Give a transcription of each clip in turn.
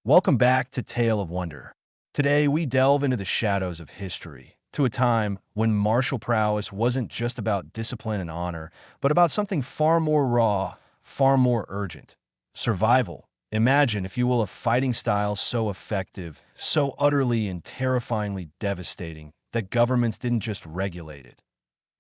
Welcome back to Tale of Wonder. Today, we delve into the shadows of history, to a time when martial prowess wasn't just about discipline and honor, but about something far more raw, far more urgent: survival. Imagine, if you will, a fighting style so effective, so utterly and terrifyingly devastating, that governments didn't just regulate it,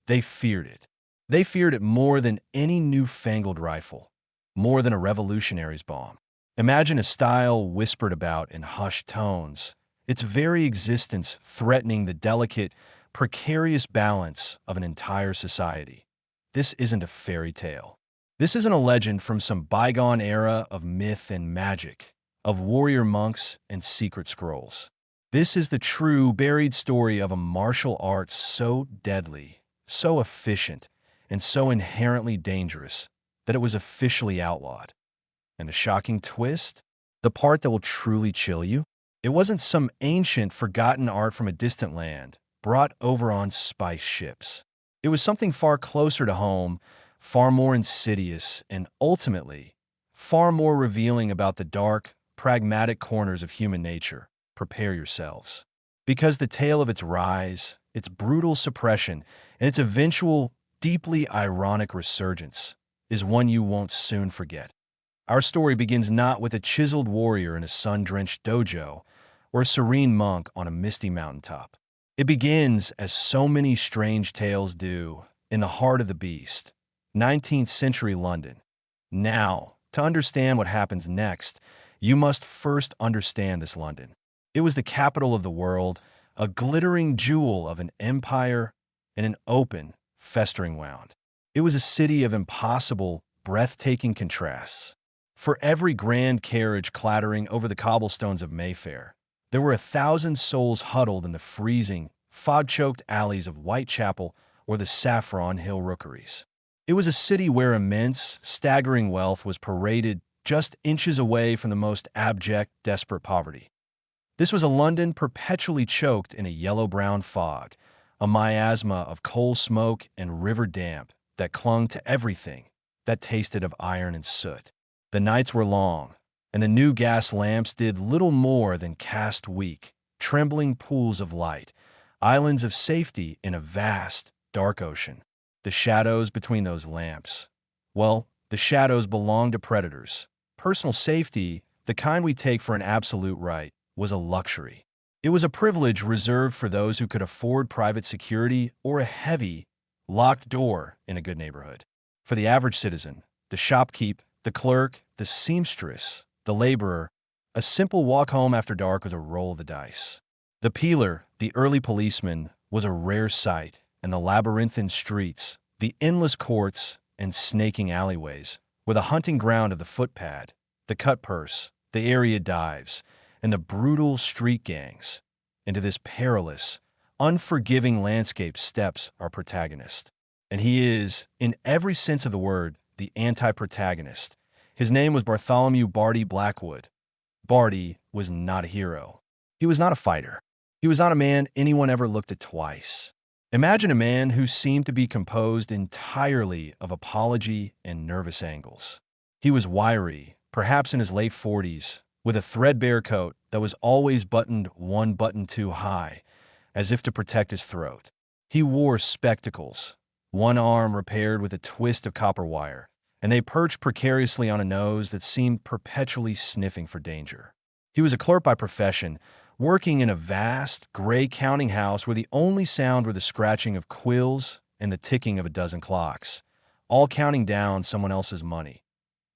they feared it. They feared it more than any newfangled rifle, more than a revolutionary's bomb. Imagine a style whispered about in hushed tones, its very existence threatening the delicate, precarious balance of an entire society. This isn't a fairy tale. This isn't a legend from some bygone era of myth and magic, of warrior monks and secret scrolls. This is the true, buried story of a martial art so deadly, so efficient, and so inherently dangerous that it was officially outlawed. And the shocking twist? The part that will truly chill you? It wasn't some ancient, forgotten art from a distant land, brought over on spice ships. It was something far closer to home, far more insidious, and ultimately, far more revealing about the dark, pragmatic corners of human nature. Prepare yourselves. Because the tale of its rise, its brutal suppression, and its eventual, deeply ironic resurgence is one you won't soon forget. Our story begins not with a chiseled warrior in a sun-drenched dojo or a serene monk on a misty mountaintop. It begins, as so many strange tales do, in the heart of the beast, 19th century London. Now, to understand what happens next, you must first understand this London. It was the capital of the world, a glittering jewel of an empire and an open, festering wound. It was a city of impossible, breathtaking contrasts. For every grand carriage clattering over the cobblestones of Mayfair, there were 1,000 souls huddled in the freezing, fog-choked alleys of Whitechapel or the Saffron Hill rookeries. It was a city where immense, staggering wealth was paraded just inches away from the most abject, desperate poverty. This was a London perpetually choked in a yellow-brown fog, a miasma of coal smoke and river damp that clung to everything that tasted of iron and soot. The nights were long, and the new gas lamps did little more than cast weak, trembling pools of light, islands of safety in a vast, dark ocean. The shadows between those lamps, well, the shadows belonged to predators. Personal safety, the kind we take for an absolute right, was a luxury. It was a privilege reserved for those who could afford private security or a heavy, locked door in a good neighborhood. For the average citizen, the shopkeep, the clerk, the seamstress, the laborer, a simple walk home after dark was a roll of the dice. The peeler, the early policeman, was a rare sight, and the labyrinthine streets, the endless courts and snaking alleyways, were the hunting ground of the footpad, the cut purse, the area dives, and the brutal street gangs. Into this perilous, unforgiving landscape steps our protagonist. And he is, in every sense of the word, the anti-protagonist. His name was Bartholomew Blackwood. Barty was not a hero. He was not a fighter. He was not a man anyone ever looked at twice. Imagine a man who seemed to be composed entirely of apology and nervous angles. He was wiry, perhaps in his late 40s, with a threadbare coat that was always buttoned one button too high, as if to protect his throat. He wore spectacles, one arm repaired with a twist of copper wire, and they perched precariously on a nose that seemed perpetually sniffing for danger. He was a clerk by profession, working in a vast, gray counting house where the only sound were the scratching of quills and the ticking of a dozen clocks, all counting down someone else's money.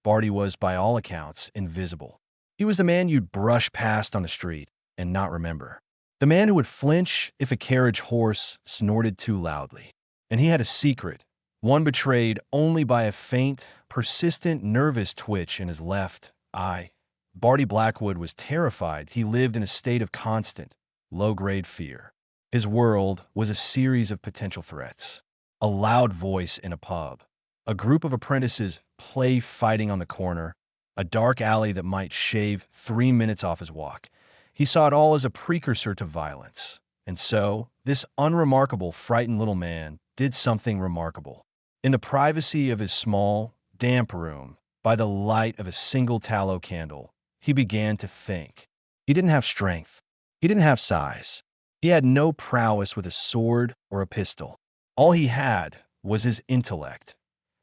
Barty was, by all accounts, invisible. He was the man you'd brush past on the street and not remember. The man who would flinch if a carriage horse snorted too loudly. And he had a secret, one betrayed only by a faint, persistent, nervous twitch in his left eye. Barty Blackwood was terrified. He lived in a state of constant, low-grade fear. His world was a series of potential threats. A loud voice in a pub, a group of apprentices play fighting on the corner, a dark alley that might shave 3 minutes off his walk. He saw it all as a precursor to violence. And so, this unremarkable, frightened little man did something remarkable. In the privacy of his small, damp room, by the light of a single tallow candle, he began to think. He didn't have strength. He didn't have size. He had no prowess with a sword or a pistol. All he had was his intellect,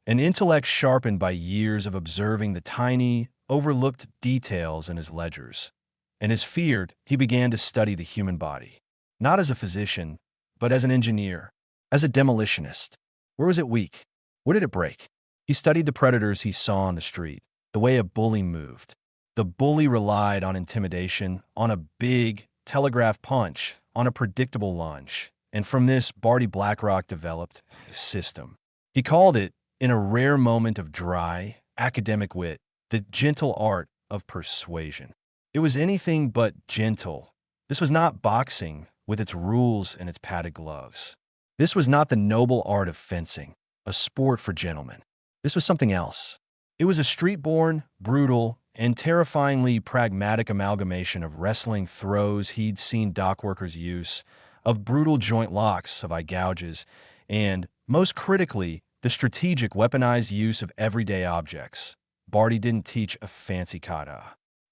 an intellect sharpened by years of observing the tiny, overlooked details in his ledgers. And as feared, he began to study the human body, not as a physician, but as an engineer, as a demolitionist. Where was it weak? Where did it break? He studied the predators he saw on the street, the way a bully moved. The bully relied on intimidation, on a big telegraph punch, on a predictable lunge. And from this, Barty Blackrock developed a system. He called it, in a rare moment of dry, academic wit, the gentle art of persuasion. It was anything but gentle. This was not boxing with its rules and its padded gloves. This was not the noble art of fencing, a sport for gentlemen. This was something else. It was a street-born, brutal, and terrifyingly pragmatic amalgamation of wrestling throws he'd seen dockworkers use, of brutal joint locks, of eye gouges, and, most critically, the strategic weaponized use of everyday objects. Barty didn't teach a fancy kata.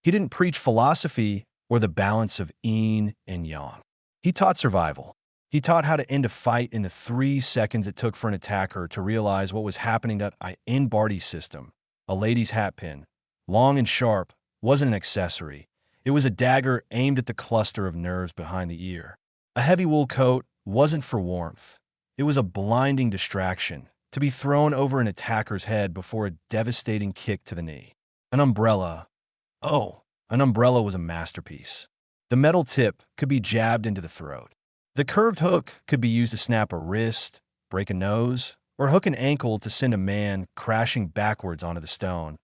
He didn't preach philosophy or the balance of yin and yang. He taught survival. He taught how to end a fight in the 3 seconds it took for an attacker to realize what was happening in Barty's system. A lady's hat pin, long and sharp, wasn't an accessory. It was a dagger aimed at the cluster of nerves behind the ear. A heavy wool coat wasn't for warmth. It was a blinding distraction, to be thrown over an attacker's head before a devastating kick to the knee. An umbrella. Oh, an umbrella was a masterpiece. The metal tip could be jabbed into the throat. The curved hook could be used to snap a wrist, break a nose, or hook an ankle to send a man crashing backwards onto the stone.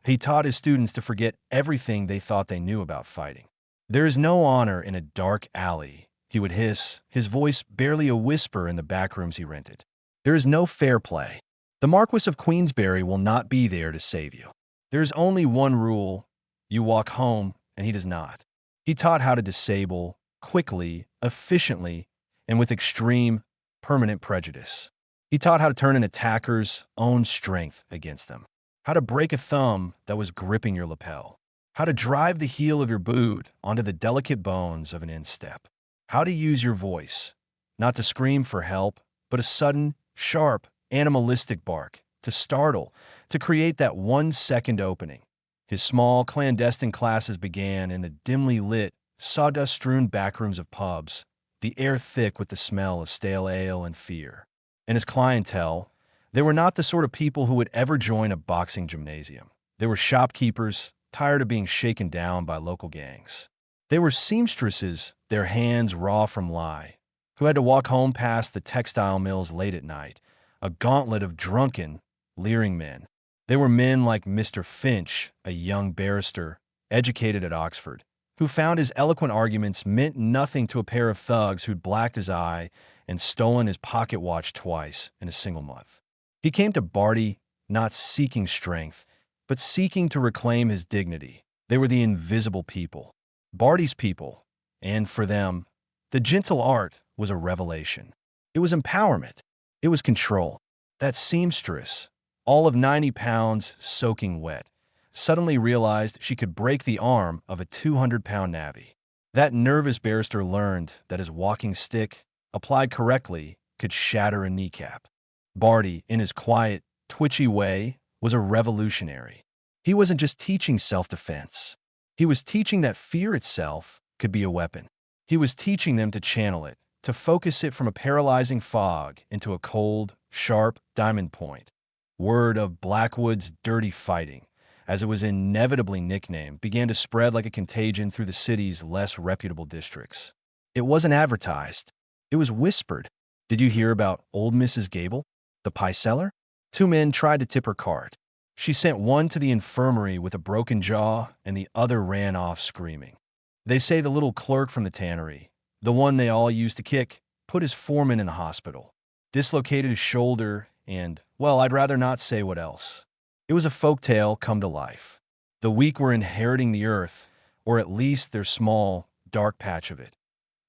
He taught his students to forget everything they thought they knew about fighting. There is no honor in a dark alley, he would hiss, his voice barely a whisper in the back rooms he rented. There is no fair play. The Marquis of Queensberry will not be there to save you. There is only one rule. You walk home, and he does not. He taught how to disable, quickly, efficiently, and with extreme, permanent prejudice. He taught how to turn an attacker's own strength against them, how to break a thumb that was gripping your lapel, how to drive the heel of your boot onto the delicate bones of an instep, how to use your voice, not to scream for help, but a sudden, sharp, animalistic bark, to startle, to create that 1-second opening. His small, clandestine classes began in the dimly lit, sawdust-strewn backrooms of pubs, the air thick with the smell of stale ale and fear. And his clientele, they were not the sort of people who would ever join a boxing gymnasium. They were shopkeepers, tired of being shaken down by local gangs. They were seamstresses, their hands raw from lie, who had to walk home past the textile mills late at night, a gauntlet of drunken, leering men. They were men like Mr. Finch, a young barrister, educated at Oxford, who found his eloquent arguments meant nothing to a pair of thugs who'd blacked his eye and stolen his pocket watch twice in a single month. He came to Barty not seeking strength, but seeking to reclaim his dignity. They were the invisible people, Barty's people, and for them, the gentle art was a revelation. It was empowerment. It was control. That seamstress, all of 90 pounds soaking wet, suddenly realized she could break the arm of a 200-pound navvy. That nervous barrister learned that his walking stick, applied correctly, could shatter a kneecap. Barty, in his quiet, twitchy way, was a revolutionary. He wasn't just teaching self-defense. He was teaching that fear itself could be a weapon. He was teaching them to channel it, to focus it from a paralyzing fog into a cold, sharp diamond point. Word of Blackwood's dirty fighting, as it was inevitably nicknamed, began to spread like a contagion through the city's less reputable districts. It wasn't advertised. It was whispered. Did you hear about old Mrs. Gable, the pie seller? 2 men tried to tip her cart. She sent one to the infirmary with a broken jaw, and the other ran off screaming. They say the little clerk from the tannery, the one they all used to kick, put his foreman in the hospital, dislocated his shoulder, and, well, I'd rather not say what else. It was a folk tale come to life. The weak were inheriting the earth, or at least their small, dark patch of it.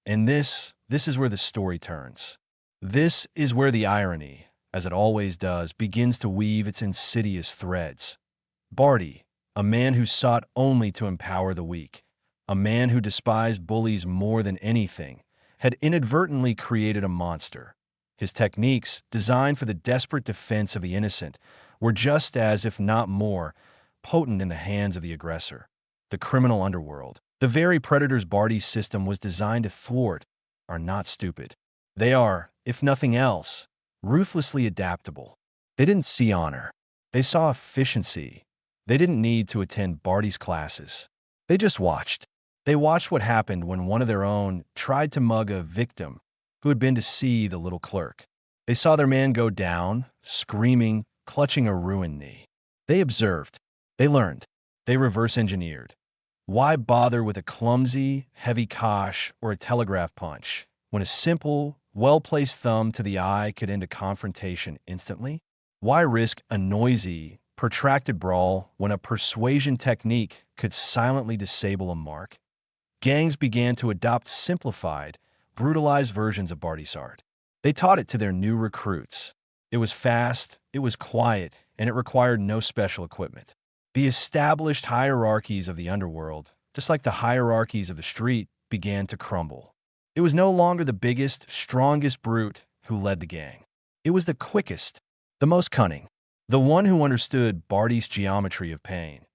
And this is where the story turns. This is where the irony, as it always does, begins to weave its insidious threads. Barty, a man who sought only to empower the weak, a man who despised bullies more than anything, had inadvertently created a monster. His techniques, designed for the desperate defense of the innocent, were just as, if not more, potent in the hands of the aggressor. The criminal underworld, the very predators Barty's system was designed to thwart, are not stupid. They are, if nothing else, ruthlessly adaptable. They didn't see honor. They saw efficiency. They didn't need to attend Barty's classes. They just watched. They watched what happened when one of their own tried to mug a victim who had been to see the little clerk. They saw their man go down, screaming, clutching a ruined knee. They observed. They learned. They reverse-engineered. Why bother with a clumsy, heavy kosh or a telegraph punch when a simple, well-placed thumb to the eye could end a confrontation instantly? Why risk a noisy, protracted brawl when a persuasion technique could silently disable a mark? Gangs began to adopt simplified, brutalized versions of Barty's art. They taught it to their new recruits. It was fast, it was quiet, and it required no special equipment. The established hierarchies of the underworld, just like the hierarchies of the street, began to crumble. It was no longer the biggest, strongest brute who led the gang. It was the quickest, the most cunning, the one who understood Barty's geometry of pain.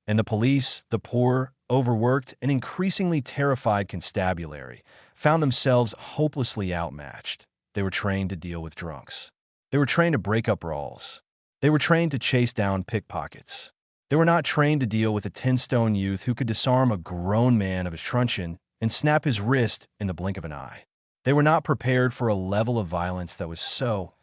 And the police, the poor, overworked, and increasingly terrified constabulary, found themselves hopelessly outmatched. They were trained to deal with drunks. They were trained to break up brawls. They were trained to chase down pickpockets. They were not trained to deal with a 10-stone youth who could disarm a grown man of his truncheon and snap his wrist in the blink of an eye. They were not prepared for a level of violence that was so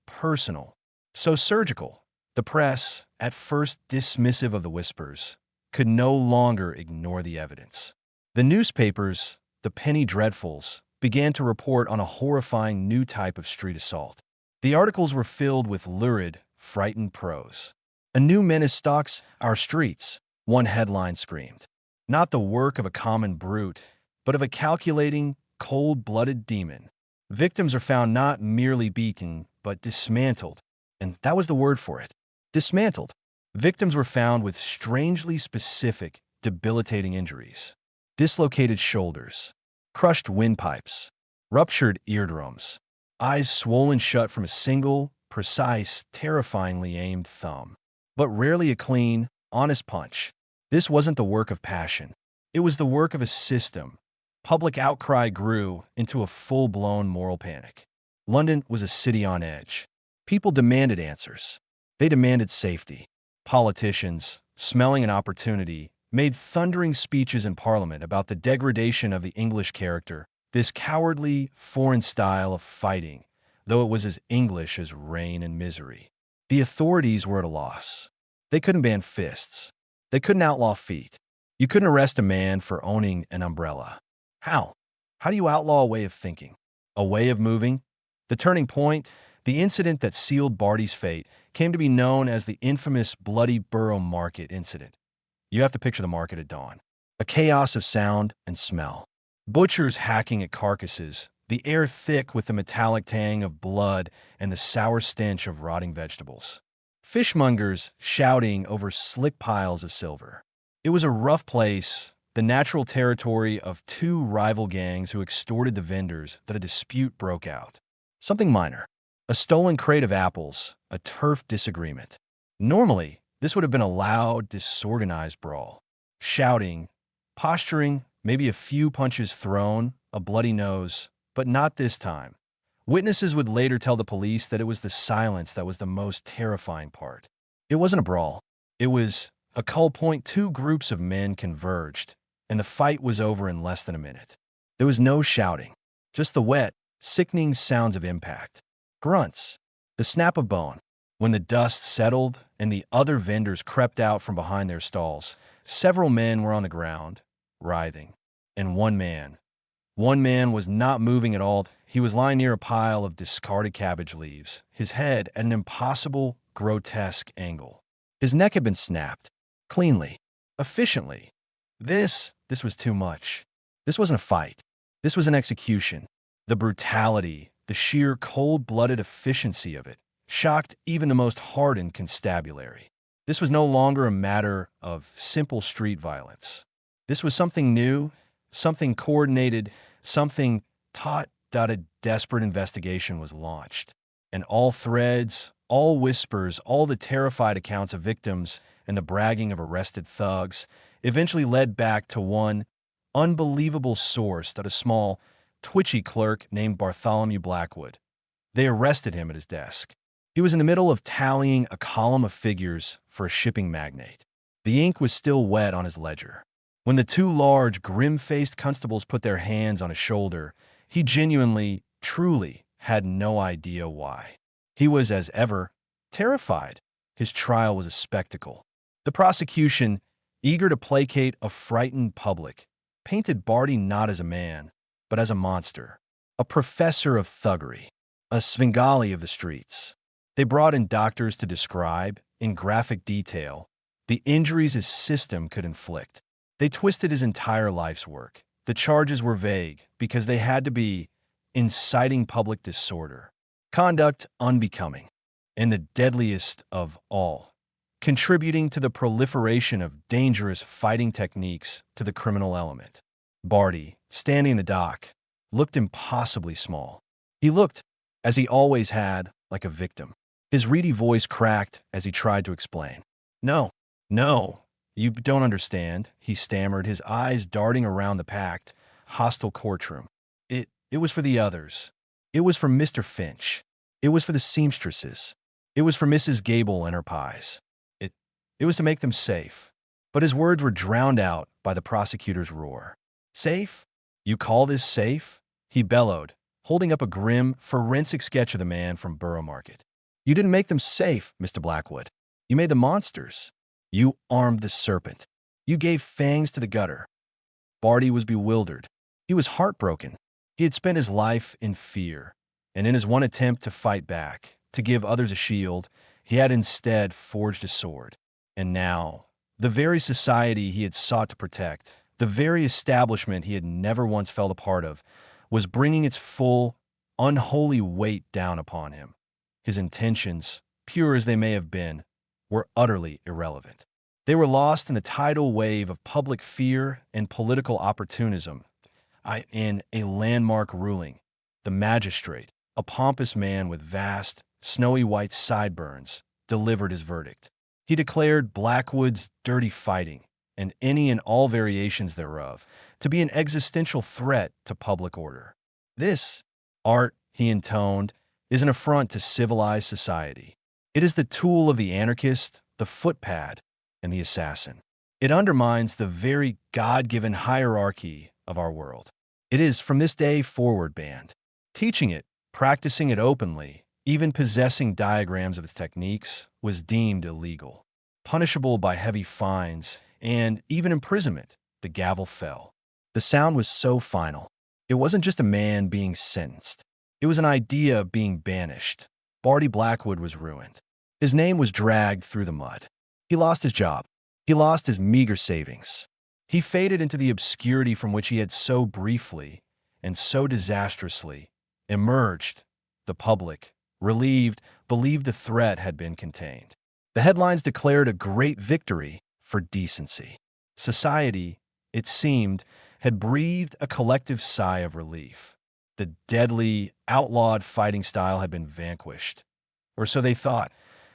personal, so surgical. The press, at first dismissive of the whispers, could no longer ignore the evidence. The newspapers, the penny dreadfuls, began to report on a horrifying new type of street assault. The articles were filled with lurid, frightened prose. "A new menace stalks our streets," one headline screamed. Not the work of a common brute, but of a calculating, cold-blooded demon. Victims are found not merely beaten, but dismantled. And that was the word for it. Dismantled. Victims were found with strangely specific, debilitating injuries. Dislocated shoulders, crushed windpipes, ruptured eardrums, eyes swollen shut from a single, precise, terrifyingly aimed thumb. But rarely a clean, honest punch. This wasn't the work of passion. It was the work of a system. Public outcry grew into a full-blown moral panic. London was a city on edge. People demanded answers. They demanded safety. Politicians, smelling an opportunity, made thundering speeches in Parliament about the degradation of the English character, this cowardly, foreign style of fighting, though it was as English as rain and misery. The authorities were at a loss. They couldn't ban fists. They couldn't outlaw feet. You couldn't arrest a man for owning an umbrella. How? How do you outlaw a way of thinking? A way of moving? The turning point, the incident that sealed Barty's fate, came to be known as the infamous Bloody Borough Market incident. You have to picture the market at dawn. A chaos of sound and smell. Butchers hacking at carcasses, the air thick with the metallic tang of blood and the sour stench of rotting vegetables. Fishmongers shouting over slick piles of silver. It was a rough place, the natural territory of two rival gangs who extorted the vendors that a dispute broke out. Something minor. A stolen crate of apples, a turf disagreement. Normally, this would have been a loud, disorganized brawl. Shouting, posturing, maybe a few punches thrown, a bloody nose, but not this time. Witnesses would later tell the police that it was the silence that was the most terrifying part. It wasn't a brawl. It was a cull point. Two groups of men converged, and the fight was over in less than a minute. There was no shouting, just the wet, sickening sounds of impact. Grunts, the snap of bone. When the dust settled and the other vendors crept out from behind their stalls, several men were on the ground, writhing. And one man was not moving at all. He was lying near a pile of discarded cabbage leaves, his head at an impossible, grotesque angle. His neck had been snapped, cleanly, efficiently. This was too much. This wasn't a fight. This was an execution. The brutality, the sheer cold-blooded efficiency of it, shocked even the most hardened constabulary. This was no longer a matter of simple street violence. This was something new, something coordinated, something taut that a desperate investigation was launched. And all threads, all whispers, all the terrified accounts of victims and the bragging of arrested thugs eventually led back to one unbelievable source, that a small, twitchy clerk named Bartholomew Blackwood. They arrested him at his desk. He was in the middle of tallying a column of figures for a shipping magnate. The ink was still wet on his ledger. When the two large, grim-faced constables put their hands on his shoulder, he genuinely, truly had no idea why. He was, as ever, terrified. His trial was a spectacle. The prosecution, eager to placate a frightened public, painted Barty not as a man, but as a monster, a professor of thuggery, a Svengali of the streets. They brought in doctors to describe, in graphic detail, the injuries his system could inflict. They twisted his entire life's work. The charges were vague because they had to be inciting public disorder, conduct unbecoming, and the deadliest of all, contributing to the proliferation of dangerous fighting techniques to the criminal element. Barty, standing in the dock, looked impossibly small. He looked, as he always had, like a victim. His reedy voice cracked as he tried to explain. No, you don't understand, he stammered, his eyes darting around the packed, hostile courtroom. It was for the others. It was for Mr. Finch. It was for the seamstresses. It was for Mrs. Gable and her pies. It was to make them safe. But his words were drowned out by the prosecutor's roar. Safe? You call this safe? He bellowed, holding up a grim, forensic sketch of the man from Borough Market. You didn't make them safe, Mr. Blackwood. You made them monsters. You armed the serpent. You gave fangs to the gutter. Barty was bewildered. He was heartbroken. He had spent his life in fear, and in his one attempt to fight back, to give others a shield, he had instead forged a sword. And now, the very society he had sought to protect, the very establishment he had never once felt a part of, was bringing its full, unholy weight down upon him. His intentions, pure as they may have been, were utterly irrelevant. They were lost in the tidal wave of public fear and political opportunism. In a landmark ruling, the magistrate, a pompous man with vast, snowy white sideburns, delivered his verdict. He declared Blackwood's dirty fighting, and any and all variations thereof, to be an existential threat to public order. This art, he intoned, is an affront to civilized society. It is the tool of the anarchist, the footpad, and the assassin. It undermines the very God-given hierarchy of our world. It is, from this day forward, banned. Teaching it, practicing it openly, even possessing diagrams of its techniques, was deemed illegal. Punishable by heavy fines and even imprisonment, the gavel fell. The sound was so final. It wasn't just a man being sentenced. It was an idea being banished. Barty Blackwood was ruined. His name was dragged through the mud. He lost his job. He lost his meager savings. He faded into the obscurity from which he had so briefly and so disastrously emerged. The public, relieved, believed the threat had been contained. The headlines declared a great victory for decency. Society, it seemed, had breathed a collective sigh of relief. The deadly, outlawed fighting style had been vanquished. Or so they thought.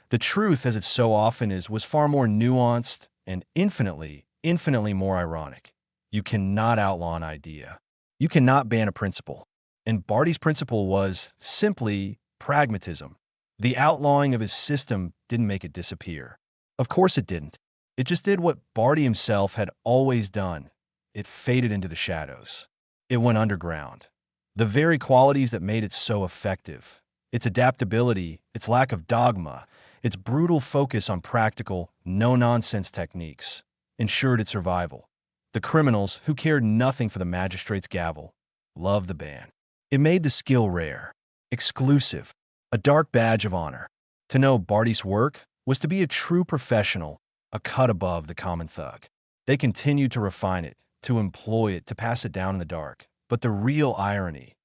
The truth, as it so often is, was far more nuanced and infinitely more ironic. You cannot outlaw an idea. You cannot ban a principle. And Barty's principle was simply pragmatism. The outlawing of his system didn't make it disappear. Of course it didn't. It just did what Barty himself had always done. It faded into the shadows. It went underground. The very qualities that made it so effective, its adaptability, its lack of dogma, its brutal focus on practical, no-nonsense techniques, ensured its survival. The criminals, who cared nothing for the magistrate's gavel, loved the ban. It made the skill rare, exclusive, a dark badge of honor. To know Barty's work was to be a true professional, a cut above the common thug. They continued to refine it, to employ it, to pass it down in the dark. But the real irony,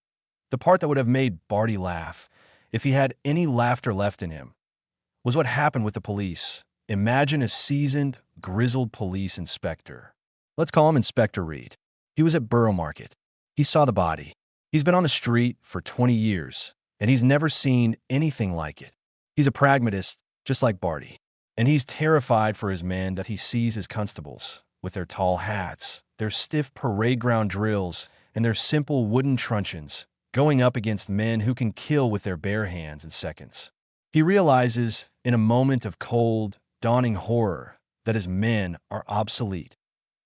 the part that would have made Barty laugh, if he had any laughter left in him, was what happened with the police, Imagine a seasoned, grizzled police inspector. Let's call him Inspector Reed. He was at Borough Market. He saw the body. He's been on the street for 20 years, and he's never seen anything like it. He's a pragmatist, just like Barty. And he's terrified for his men that he sees his constables, with their tall hats, their stiff parade ground drills, and their simple wooden truncheons, going up against men who can kill with their bare hands in seconds. He realizes, in a moment of cold, dawning horror, that his men are obsolete.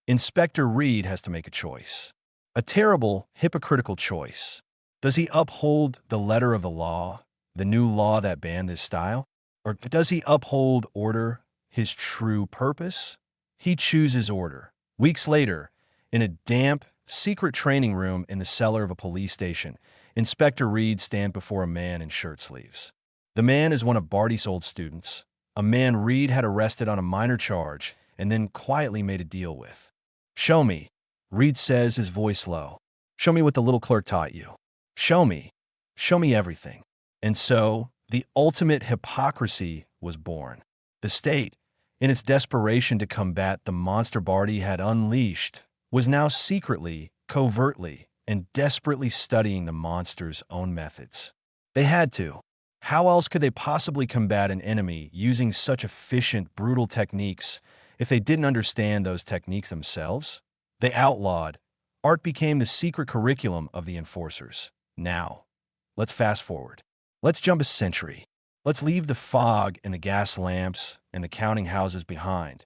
Inspector Reed has to make a choice. A terrible, hypocritical choice. Does he uphold the letter of the law, the new law that banned this style? Or does he uphold order, his true purpose? He chooses order. Weeks later, in a damp, secret training room in the cellar of a police station, Inspector Reed stands before a man in shirt sleeves. The man is one of Barty's old students, a man Reed had arrested on a minor charge and then quietly made a deal with. "Show me," Reed says, his voice low. "Show me what the little clerk taught you. Show me. Show me everything." And so, the ultimate hypocrisy was born. The state, in its desperation to combat the monster Barty had unleashed, was now secretly, covertly, and desperately studying the monster's own methods. They had to. How else could they possibly combat an enemy using such efficient, brutal techniques if they didn't understand those techniques themselves? They outlawed. Art became the secret curriculum of the enforcers. Now, let's fast forward. Let's jump a century. Let's leave the fog and the gas lamps and the counting houses behind.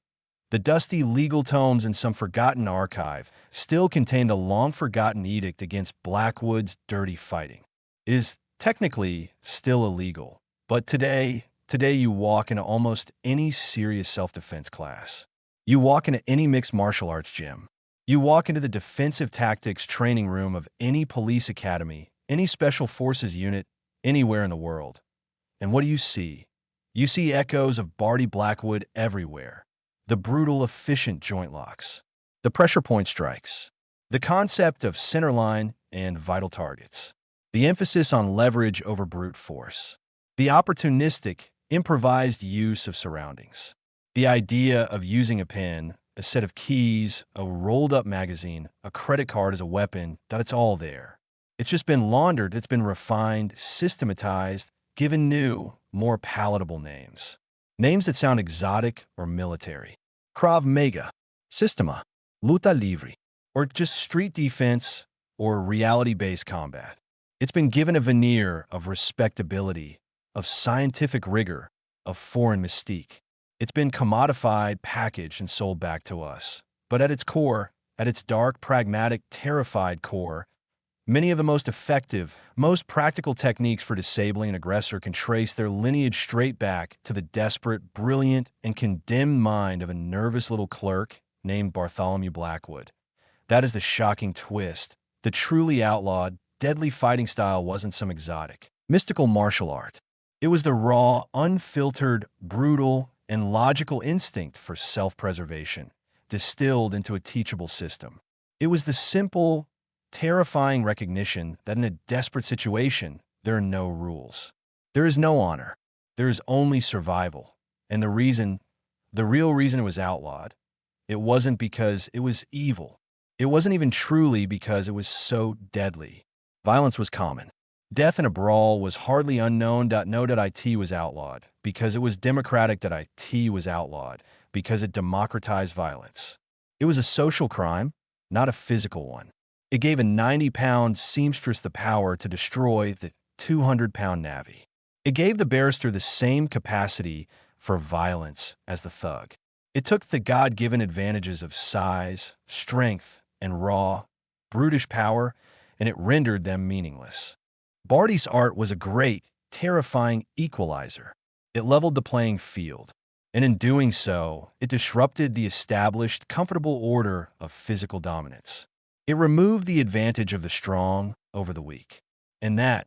The dusty legal tomes in some forgotten archive still contain the long-forgotten edict against Blackwood's dirty fighting. It is technically still illegal, but today you walk into almost any serious self-defense class. You walk into any mixed martial arts gym. You walk into the defensive tactics training room of any police academy, any special forces unit, anywhere in the world. And what do you see? You see echoes of Barty Blackwood everywhere. The brutal, efficient joint locks. The pressure point strikes. The concept of centerline and vital targets. The emphasis on leverage over brute force. The opportunistic, improvised use of surroundings. The idea of using a pen, a set of keys, a rolled-up magazine, a credit card as a weapon, that it's all there. It's just been laundered, it's been refined, systematized, given new, more palatable names. Names that sound exotic or military. Krav Maga, Sistema, Luta Livre, or just street defense or reality-based combat. It's been given a veneer of respectability, of scientific rigor, of foreign mystique. It's been commodified, packaged, and sold back to us. But at its core, at its dark, pragmatic, terrified core, many of the most effective, most practical techniques for disabling an aggressor can trace their lineage straight back to the desperate, brilliant, and condemned mind of a nervous little clerk named Bartholomew Blackwood. That is the shocking twist. The truly outlawed, deadly fighting style wasn't some exotic, mystical martial art. It was the raw, unfiltered, brutal, and logical instinct for self-preservation, distilled into a teachable system. It was the simple, terrifying recognition that in a desperate situation, there are no rules. There is no honor. There is only survival. And the real reason it was outlawed, it wasn't because it was evil. It wasn't even truly because it was so deadly. Violence was common. Death in a brawl was hardly unknown. No.it was outlawed because it was democratic. It was outlawed because it democratized violence. It was a social crime, not a physical one. It gave a 90-pound seamstress the power to destroy the 200-pound navvy. It gave the barrister the same capacity for violence as the thug. It took the God-given advantages of size, strength, and raw, brutish power, and it rendered them meaningless. Barty's art was a great, terrifying equalizer. It leveled the playing field, and in doing so, it disrupted the established, comfortable order of physical dominance. It removed the advantage of the strong over the weak. And that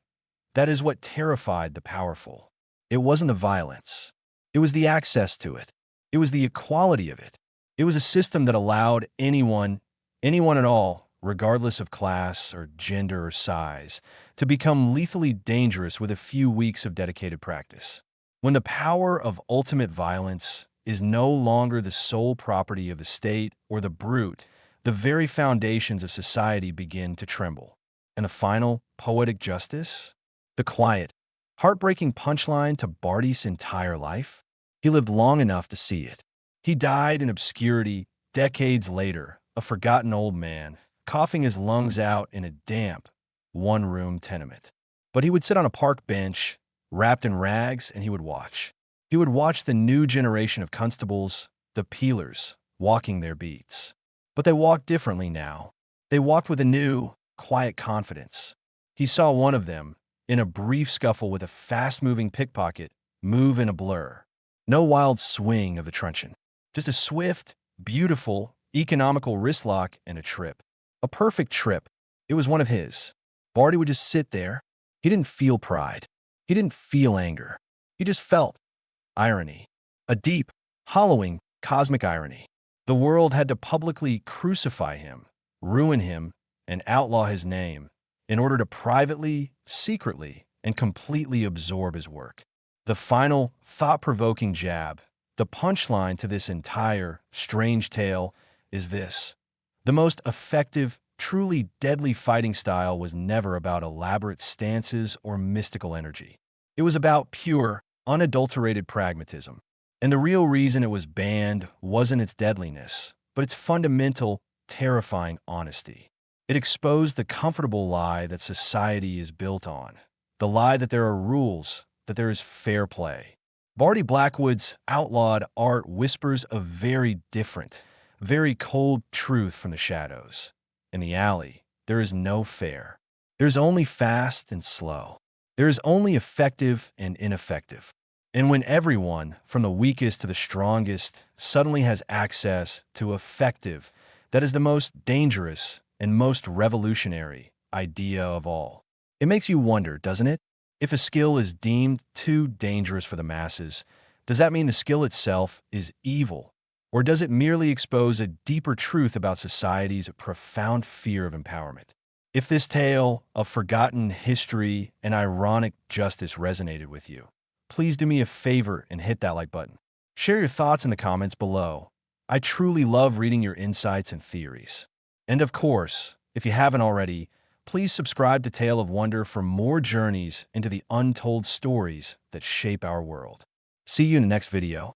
is what terrified the powerful. It wasn't the violence. It was the access to it. It was the equality of it. It was a system that allowed anyone at all, regardless of class or gender or size, to become lethally dangerous with a few weeks of dedicated practice. When the power of ultimate violence is no longer the sole property of the state or the brute, the very foundations of society begin to tremble. And the final poetic justice? The quiet, heartbreaking punchline to Barty's entire life? He lived long enough to see it. He died in obscurity decades later, a forgotten old man, coughing his lungs out in a damp, one-room tenement. But he would sit on a park bench, wrapped in rags, and he would watch. He would watch the new generation of constables, the peelers, walking their beats. But they walked differently now. They walked with a new, quiet confidence. He saw one of them, in a brief scuffle with a fast-moving pickpocket, move in a blur. No wild swing of the truncheon. Just a swift, beautiful, economical wrist lock and a trip. A perfect trip. It was one of his. Barty would just sit there. He didn't feel pride. He didn't feel anger. He just felt irony. A deep, hollowing, cosmic irony. The world had to publicly crucify him, ruin him, and outlaw his name in order to privately, secretly, and completely absorb his work. The final, thought-provoking jab, the punchline to this entire, strange tale, is this. The most effective, truly deadly fighting style was never about elaborate stances or mystical energy. It was about pure, unadulterated pragmatism. And the real reason it was banned wasn't its deadliness, but its fundamental, terrifying honesty. It exposed the comfortable lie that society is built on, the lie that there are rules, that there is fair play. Barty Blackwood's outlawed art whispers a very different, very cold truth from the shadows. In the alley, there is no fair. There is only fast and slow. There is only effective and ineffective. And when everyone, from the weakest to the strongest, suddenly has access to effective, that is the most dangerous and most revolutionary idea of all. It makes you wonder, doesn't it? If a skill is deemed too dangerous for the masses, does that mean the skill itself is evil? Or does it merely expose a deeper truth about society's profound fear of empowerment? If this tale of forgotten history and ironic justice resonated with you, please do me a favor and hit that like button. Share your thoughts in the comments below. I truly love reading your insights and theories. And of course, if you haven't already, please subscribe to Tale of Wonder for more journeys into the untold stories that shape our world. See you in the next video.